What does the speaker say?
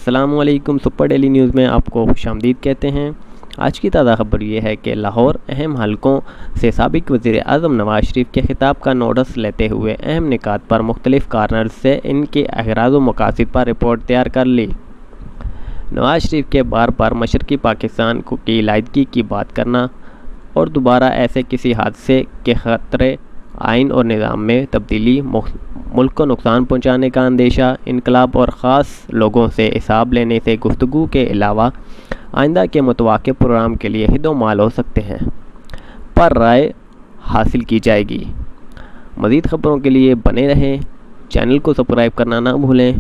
السلام علیکم، super daily news میں آپ کو خوش آمدید کہتے ہیں۔ آج کی تازہ خبر یہ ہے کہ لاہور اہم حلقوں سے سابق وزیر اعظم نواز شریف کے خطاب کا نوٹس لیتے ہوئے اہم نکات پر مختلف کارنرز سے ان کے اغراض و مقاصد پر رپورٹ تیار کر لی۔ نواز شریف کے بار بار مشرقی پاکستان کی علیحدگی کی بات کرنا اور دوبارہ ایسے کسی حادثے کے خطرے، آئین اور نظام میں تبدیلی، ملک کو نقصان پہنچانے کا اندیشہ، انقلاب اور خاص لوگوں سے حساب لینے سے گفتگو کے علاوہ آئندہ کے متوقع پروگرام کے لیے حد و مال ہو سکتے ہیں، پر رائے حاصل کی جائے گی۔ مزید خبروں کے لیے بنے رہیں، چینل کو سبسکرائب کرنا نہ بھولیں۔